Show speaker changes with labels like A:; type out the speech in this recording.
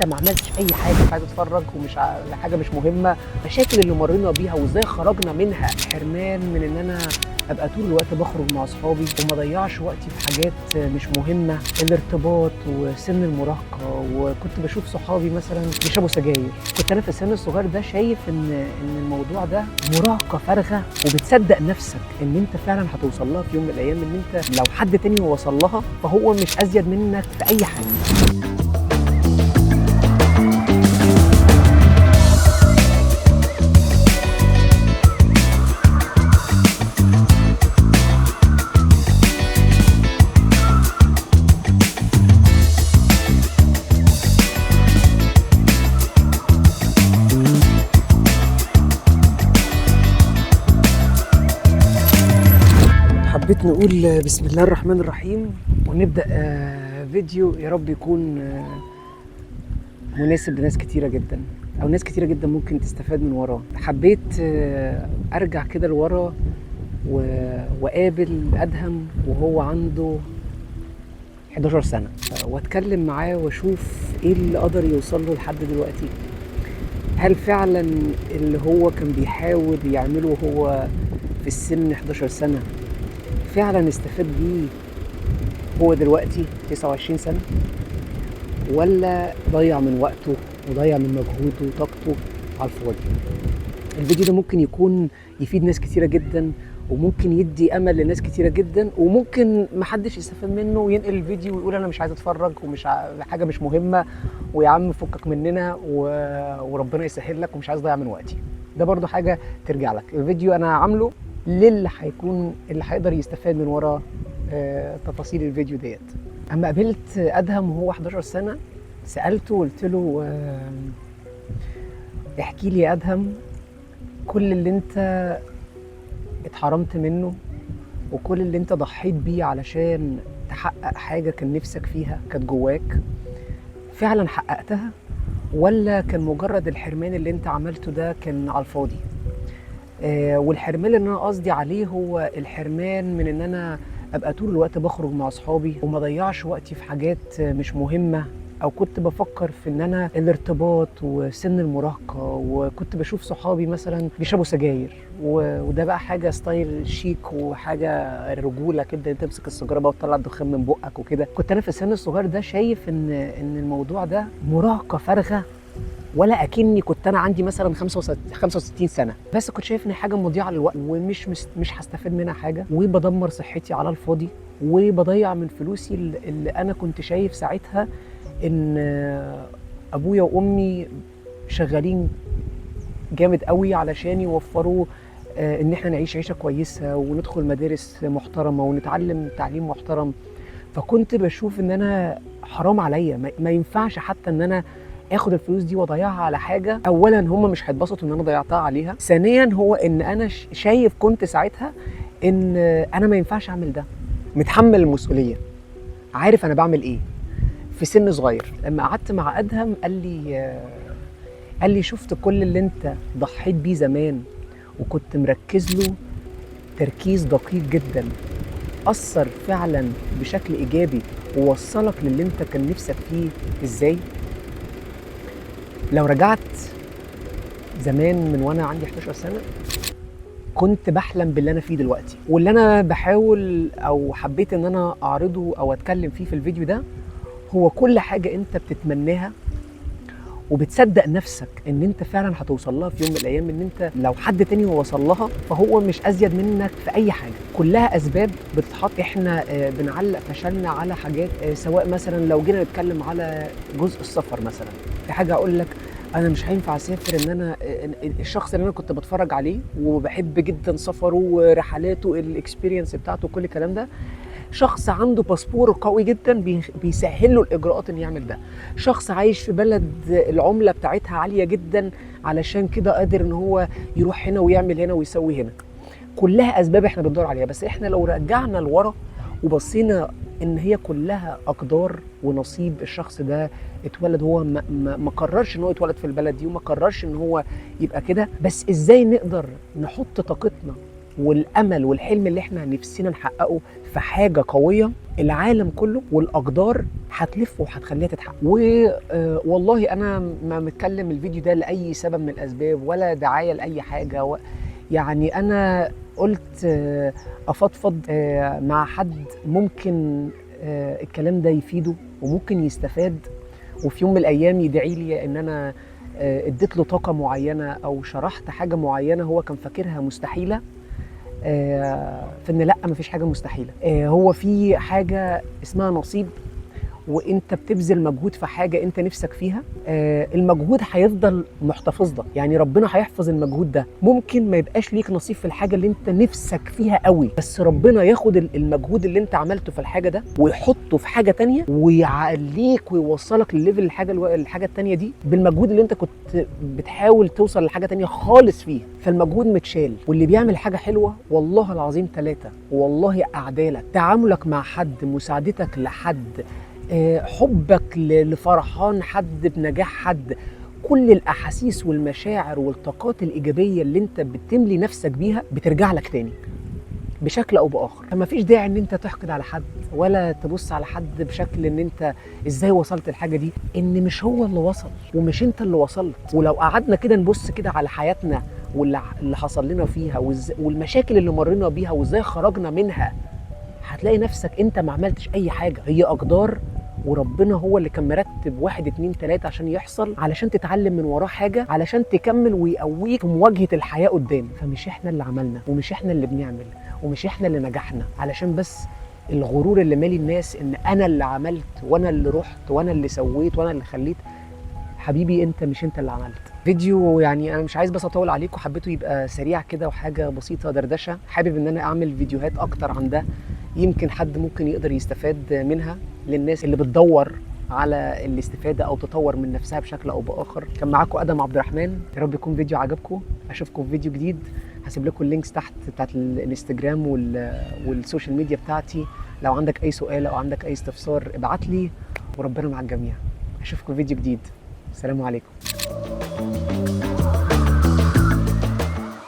A: ما عملتش اي حاجه، مش عايز اتفرج ومش حاجه مش مهمه. المشاكل اللي مرينا بيها وازاي خرجنا منها، حرمان من ان انا ابقى طول الوقت بخرج مع اصحابي وما اضيعش وقتي في حاجات مش مهمه، الارتباط وسن المراهقه. وكنت بشوف صحابي مثلا بيشربوا سجاير، كنت انا في السن الصغير ده شايف ان الموضوع ده مراهقه فارغه، وبتصدق نفسك ان انت فعلا هتوصل لها في يوم من الايام، ان انت لو حد تاني وصل لها فهو مش ازيد منك في اي حاجه. حبيت نقول بسم الله الرحمن الرحيم ونبدأ فيديو يا رب يكون مناسب لناس كتيرة جدا، أو ناس كتيرة جدا ممكن تستفاد من وراه. حبيت أرجع كده لورا وقابل أدهم وهو عنده 11 سنة، واتكلم معاه واشوف ايه اللي قدر يوصل له لحد دلوقتي. هل فعلا اللي هو كان بيحاول يعمله هو في السن 11 سنة فعلا استفاد بيه هو دلوقتي 29 سنة، ولا ضيع من وقته وضيع من مجهوده وطاقته على الفاضي؟ الفيديو ده ممكن يكون يفيد ناس كتيرة جدا، وممكن يدي امل لناس كتيرة جدا، وممكن محدش يستفاد منه وينقل الفيديو ويقول انا مش عايز اتفرج ومش حاجة مش مهمة، ويا عم فكك مننا وربنا يسهل لك ومش عايز اضيع من وقتي. ده برضو حاجة ترجع لك. الفيديو انا عامله للي هيكون اللي هيقدر يستفاد من ورا تفاصيل الفيديو ديت. اما قابلت ادهم وهو 11 سنة سألته وقلت له احكي لي يا ادهم كل اللي انت اتحرمت منه وكل اللي انت ضحيت بيه علشان تحقق حاجة كان نفسك فيها كانت جواك، فعلا حققتها ولا كان مجرد الحرمان اللي انت عملته ده كان على الفاضي؟ والحرمان اللي انا قصدي عليه هو الحرمان من ان انا ابقى طول الوقت بخرج مع اصحابي وما ضيعش وقتي في حاجات مش مهمة، او كنت بفكر في ان انا الارتباط وسن المراهقة، وكنت بشوف صحابي مثلا بيشربوا سجاير، وده بقى حاجة ستايل شيك وحاجة رجولة كده، انت تمسك السيجارة بقى وتطلع الدخان من بقك وكده. كنت انا في السن الصغير ده شايف ان الموضوع ده مراهقة فارغة، ولا اكني كنت انا عندي مثلا 65 سنه، بس كنت شايف ان حاجه مضيعه للوقت ومش هستفاد منها حاجه، وبدمر صحتي على الفاضي، وبضيع من فلوسي اللي انا كنت شايف ساعتها ان ابويا وامي شغالين جامد قوي علشان يوفروا ان احنا نعيش عيشه كويسه وندخل مدارس محترمه ونتعلم تعليم محترم. فكنت بشوف ان انا حرام عليا، ما ينفعش حتى ان انا اخد الفلوس دي واضيعها على حاجه اولا هم مش هيتبسطوا ان انا ضيعتها عليها، ثانيا هو ان انا شايف كنت ساعتها ان انا ما ينفعش اعمل ده، متحمل المسؤوليه، عارف انا بعمل ايه في سن صغير. لما قعدت مع ادهم قال لي شفت كل اللي انت ضحيت بيه زمان وكنت مركز له تركيز دقيق جدا، اثر فعلا بشكل ايجابي ووصلك للي انت كان نفسك فيه ازاي؟ لو رجعت زمان من وانا عندي 11 سنة كنت بحلم باللي انا فيه دلوقتي، واللي انا بحاول او حبيت ان انا اعرضه او اتكلم فيه في الفيديو ده هو كل حاجة انت بتتمناها وبتصدق نفسك ان انت فعلا هتوصل لها في يوم من الايام، ان انت لو حد تاني وصل لها فهو مش ازيد منك في اي حاجة. كلها اسباب بتتحط، احنا بنعلق فشلنا على حاجات، سواء مثلا لو جينا نتكلم على جزء السفر مثلا، في حاجة اقول لك انا مش هينفع اسافر، ان انا الشخص اللي انا كنت بتفرج عليه وبحب جدا سفره ورحلاته الاكسبيرينس بتاعته كل الكلام ده، شخص عنده باسبور قوي جدا بيسهل له الاجراءات ان يعمل ده، شخص عايش في بلد العمله بتاعتها عاليه جدا علشان كده قادر ان هو يروح هنا ويعمل هنا ويسوي هنا. كلها اسباب احنا بندور عليها، بس احنا لو رجعنا لورا وبصينا ان هي كلها اقدار ونصيب. الشخص ده اتولد، هو ما قررش ان هو يتولد في البلد دي وما قررش ان هو يبقى كده، بس ازاي نقدر نحط طاقتنا والامل والحلم اللي احنا نفسنا نحققه في حاجه قويه، العالم كله والاقدار هتلف وهتخليها تتحقق. والله انا ما متكلم الفيديو ده لاي سبب من الاسباب ولا دعايه لاي حاجه، يعني انا قلت افضفض مع حد ممكن الكلام ده يفيده وممكن يستفاد، وفي يوم من الايام يدعي لي ان انا اديت له طاقه معينه او شرحت حاجه معينه هو كان فاكرها مستحيله، في ان لا، مفيش حاجه مستحيله. هو في حاجه اسمها نصيب، وانت بتبذل مجهود في حاجه انت نفسك فيها، المجهود هيفضل محتفظ لك، يعني ربنا هيحفظ المجهود ده. ممكن ما يبقاش ليك نصيب في الحاجه اللي انت نفسك فيها قوي، بس ربنا ياخد المجهود اللي انت عملته في الحاجه ده ويحطه في حاجه تانية ويعليك ويوصلك للليفل الحاجه التانية دي بالمجهود اللي انت كنت بتحاول توصل لحاجه تانية خالص فيها، فالمجهود متشال. واللي بيعمل حاجه حلوه والله العظيم 3، والله اعدالك، تعاملك مع حد، مساعدتك لحد، حبك لفرحان حد بنجاح حد، كل الاحاسيس والمشاعر والطاقات الايجابيه اللي انت بتملي نفسك بيها بترجع لك تاني بشكل او باخر. فما فيش داعي ان انت تحقد على حد ولا تبص على حد بشكل ان انت ازاي وصلت الحاجه دي، ان مش هو اللي وصل ومش انت اللي وصلت. ولو قعدنا كده نبص كده على حياتنا واللي حصل لنا فيها والمشاكل اللي مرينا بيها وازاي خرجنا منها، هتلاقي نفسك انت ما عملتش اي حاجه، هي اقدار وربنا هو اللي كان مرتب 1 2 3 عشان يحصل، علشان تتعلم من وراه حاجه، علشان تكمل ويقويك في مواجهه الحياه قدام. فمش احنا اللي عملنا ومش احنا اللي بنعمل ومش احنا اللي نجحنا علشان بس الغرور اللي مالي الناس ان انا اللي عملت وانا اللي رحت وانا اللي سويت وانا اللي خليت. حبيبي انت مش انت اللي عملت. فيديو يعني انا مش عايز بس اطول عليكم، حبيته يبقى سريع كده وحاجه بسيطه دردشه. حابب ان انا اعمل فيديوهات اكتر عن ده، يمكن حد ممكن يقدر يستفاد منها، للناس اللي بتدور على الاستفاده او تطور من نفسها بشكل او باخر. كان معاكم ادم عبد الرحمن، يا رب يكون فيديو عجبكم. اشوفكم في فيديو جديد. هسيب لكم اللينكس تحت بتاعت الانستجرام والسوشيال ميديا بتاعتي، لو عندك اي سؤال او عندك اي استفسار ابعت لي، وربنا مع الجميع. اشوفكم في فيديو جديد. السلام عليكم.